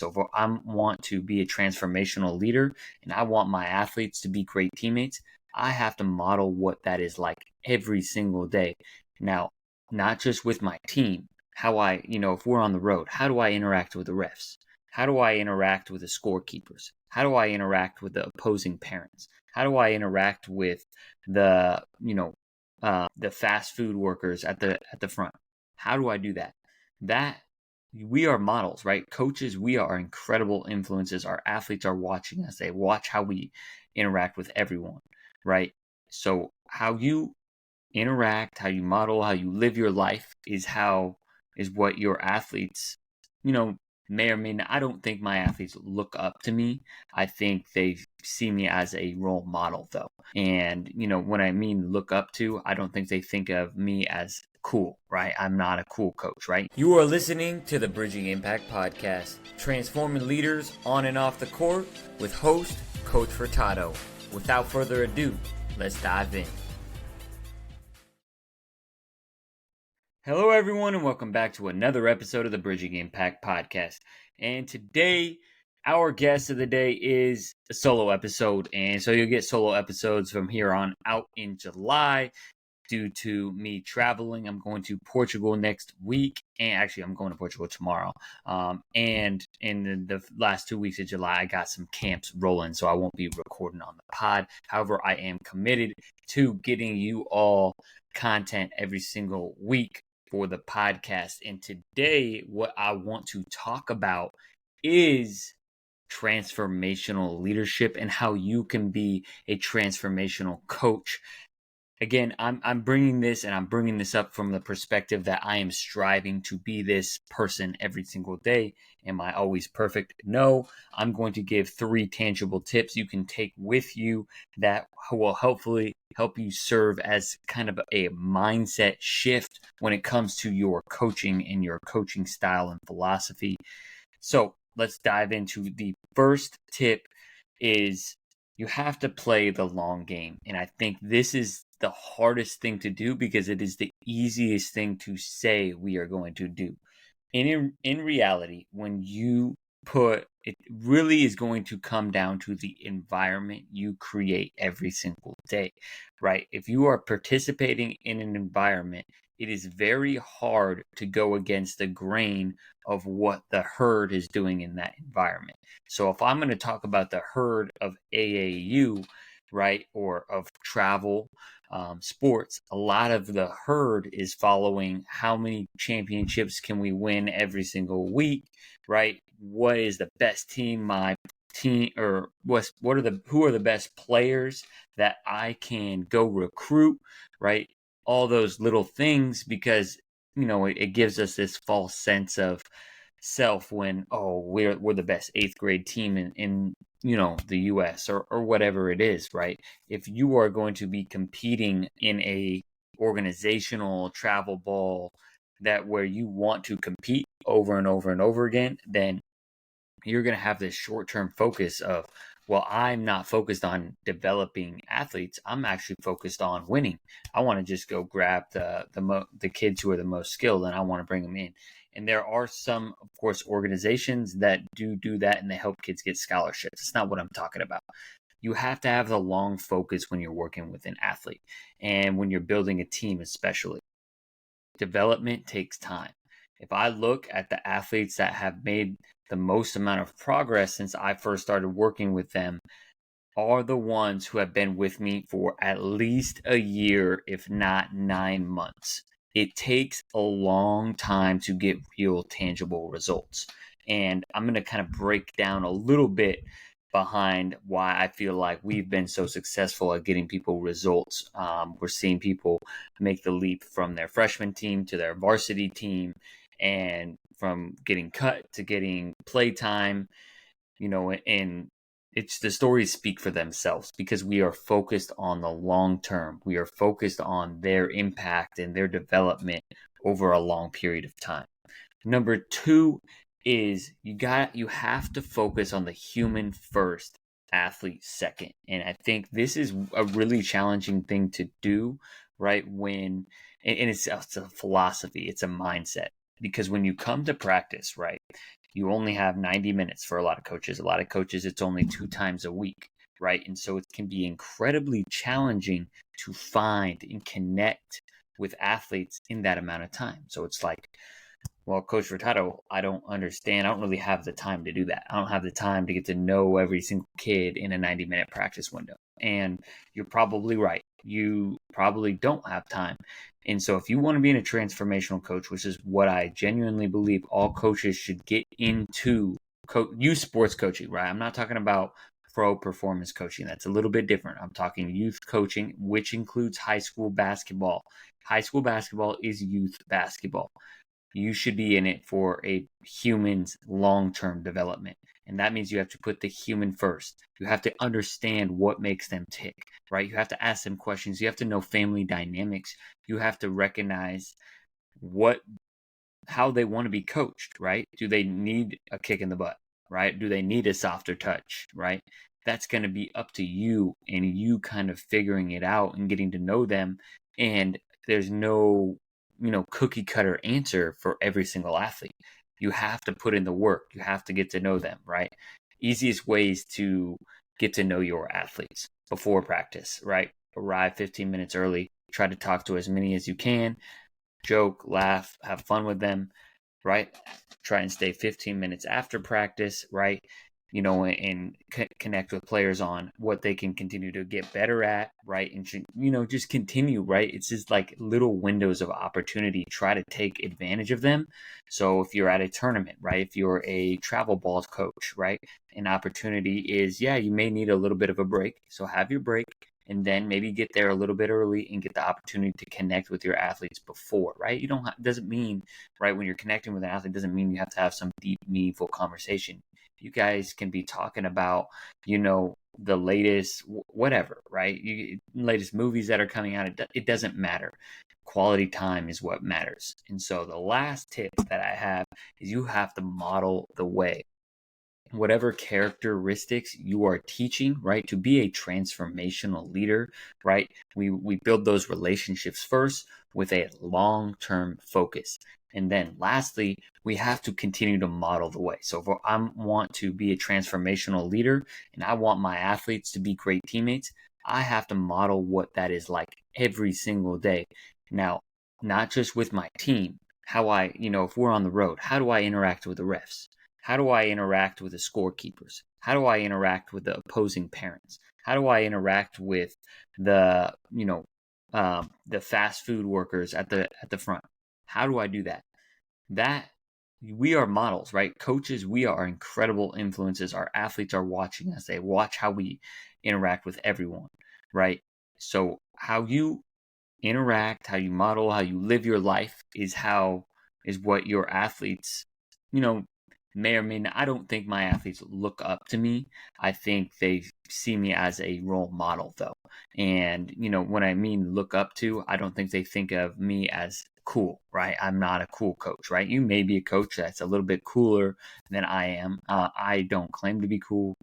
So if I want to be a transformational leader and I want my athletes to be great teammates, I have to model what that is like every single day. Now, not just with my team, how I, if we're on the road, how do I interact with the refs? How do I interact with the scorekeepers? How do I interact with the opposing parents? How do I interact with the, the fast food workers at the front? How do I do that? We are models, right? Coaches, we are incredible influences. Our athletes are watching us. They watch how we interact with everyone, right? So how you interact, how you model, how you live your life is what your athletes, may or may not. I don't think my athletes look up to me. I think they see me as a role model, though. And, when I mean look up to, I don't think they think of me as cool, right? I'm not a cool coach, right? You are listening to the Bridging Impact Podcast, transforming leaders on and off the court with host, Coach Furtado. Without further ado, let's dive in. Hello, everyone, and welcome back to another episode of the Bridging Impact Podcast. And today, our guest of the day is a solo episode. And so you'll get solo episodes from here on out in July due to me traveling. I'm going to Portugal next week. And actually, I'm going to Portugal tomorrow. And in the last 2 weeks of July, I got some camps rolling, so I won't be recording on the pod. However, I am committed to getting you all content every single week for the podcast. And today, what I want to talk about is transformational leadership and how you can be a transformational coach. Again, I'm bringing this up from the perspective that I am striving to be this person every single day. Am I always perfect? No. I'm going to give 3 tangible tips you can take with you that will hopefully help you serve as kind of a mindset shift when it comes to your coaching and your coaching style and philosophy. So let's dive into the first tip is you have to play the long game. And I think this is the hardest thing to do because it is the easiest thing to say we are going to do. And in reality, when you it really is going to come down to the environment you create every single day, right? If you are participating in an environment, it is very hard to go against the grain of what the herd is doing in that environment. So if I'm going to talk about the herd of AAU, right, or of travel sports, a lot of the herd is following how many championships can we win every single week, right? What is the best team, my team, or who are the best players that I can go recruit, right? All those little things, because it gives us this false sense of self when we're the best 8th grade team in the US or whatever it is, right? If you are going to be competing in a organizational travel ball that where you want to compete over and over and over again, then you're going to have this short-term focus of, well, I'm not focused on developing athletes. I'm actually focused on winning. I want to just go grab the kids who are the most skilled, and I want to bring them in. And there are some, of course, organizations that do that, and they help kids get scholarships. It's not what I'm talking about. You have to have the long focus when you're working with an athlete and when you're building a team, especially. Development takes time. If I look at the athletes that have made the most amount of progress since I first started working with them, are the ones who have been with me for at least a year, if not 9 months. It takes a long time to get real tangible results. And I'm going to kind of break down a little bit behind why I feel like we've been so successful at getting people results. We're seeing people make the leap from their freshman team to their varsity team, and from getting cut to getting play time, and the stories speak for themselves because we are focused on the long term. We are focused on their impact and their development over a long period of time. Number 2 is you have to focus on the human first, athlete second. And I think this is a really challenging thing to do, right? And it's a philosophy, it's a mindset. Because when you come to practice, right, You only have 90 minutes for a lot of coaches. A lot of coaches, it's only 2 times a week, right? And so it can be incredibly challenging to find and connect with athletes in that amount of time. So it's like, well, Coach Furtado, I don't understand. I don't really have the time to do that. I don't have the time to get to know every single kid in a 90-minute practice window. And you're probably right. You probably don't have time. And so if you want to be a transformational coach, which is what I genuinely believe all coaches should get into, youth sports coaching, right? I'm not talking about pro performance coaching. That's a little bit different. I'm talking youth coaching, which includes high school basketball. High school basketball is youth basketball. You should be in it for a human's long-term development. And that means you have to put the human first. You have to understand what makes them tick, right? You have to ask them questions. You have to know family dynamics. You have to recognize how they want to be coached, right? Do they need a kick in the butt, right? Do they need a softer touch, right? That's going to be up to you and you kind of figuring it out and getting to know them. And there's no cookie cutter answer for every single athlete. You have to put in the work. You have to get to know them, right? Easiest ways to get to know your athletes before practice, right? Arrive 15 minutes early. Try to talk to as many as you can. Joke, laugh, have fun with them, right? Try and stay 15 minutes after practice, right? And connect with players on what they can continue to get better at, right? And, just continue, right? It's just like little windows of opportunity. Try to take advantage of them. So if you're at a tournament, right? If you're a travel ball coach, right? An opportunity is, you may need a little bit of a break. So have your break and then maybe get there a little bit early and get the opportunity to connect with your athletes before, right? Doesn't mean, right, when you're connecting with an athlete, doesn't mean you have to have some deep, meaningful conversation. You guys can be talking about, the latest whatever, right? Latest movies that are coming out. It doesn't matter. Quality time is what matters. And so the last tip that I have is you have to model the way. Whatever characteristics you are teaching, right, to be a transformational leader, right? We build those relationships first with a long-term focus. And then lastly, we have to continue to model the way. So if I want to be a transformational leader and I want my athletes to be great teammates, I have to model what that is like every single day. Now, not just with my team, if we're on the road, how do I interact with the refs? How do I interact with the scorekeepers? How do I interact with the opposing parents? How do I interact with the fast food workers at the front? How do I do that? That we are models, right? Coaches, we are incredible influences. Our athletes are watching us. They watch how we interact with everyone, right? So how you interact, how you model, how you live your life is what your athletes, may or may not. I don't think my athletes look up to me. I think they see me as a role model, though. And, when I mean look up to, I don't think they think of me as cool, right? I'm not a cool coach, right? You may be a coach that's a little bit cooler than I am. I don't claim to be cool.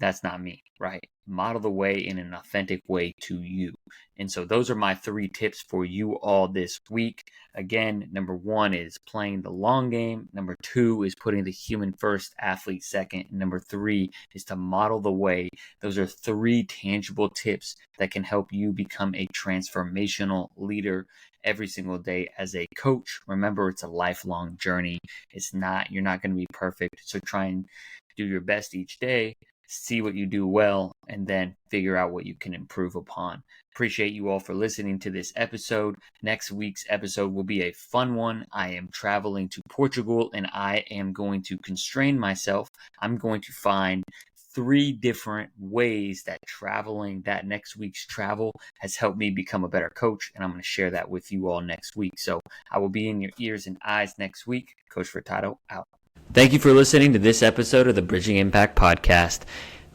That's not me, right? Model the way in an authentic way to you. And so those are my 3 tips for you all this week. Again, number 1 is playing the long game. Number 2 is putting the human first, athlete second. And number 3 is to model the way. Those are 3 tangible tips that can help you become a transformational leader every single day as a coach. Remember, it's a lifelong journey. You're not going to be perfect. So try and do your best each day. See what you do well, and then figure out what you can improve upon. Appreciate you all for listening to this episode. Next week's episode will be a fun one. I am traveling to Portugal, and I am going to constrain myself. I'm going to find 3 different ways that next week's travel has helped me become a better coach, and I'm going to share that with you all next week. So I will be in your ears and eyes next week. Coach Furtado out. Thank you for listening to this episode of the Bridging Impact Podcast.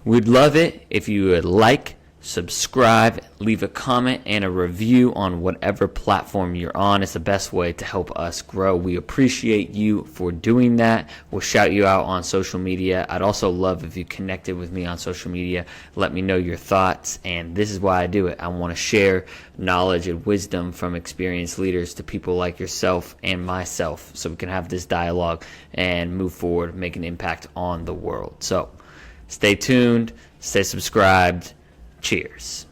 We'd love it if you would like, subscribe, leave a comment and a review on whatever platform you're on. It's the best way to help us grow. We appreciate you for doing that. We'll shout you out on social media. I'd also love if you connected with me on social media. Let me know your thoughts, and this is why I do it. I want to share knowledge and wisdom from experienced leaders to people like yourself and myself, so we can have this dialogue and move forward, make an impact on the world. So stay tuned, stay subscribed. Cheers.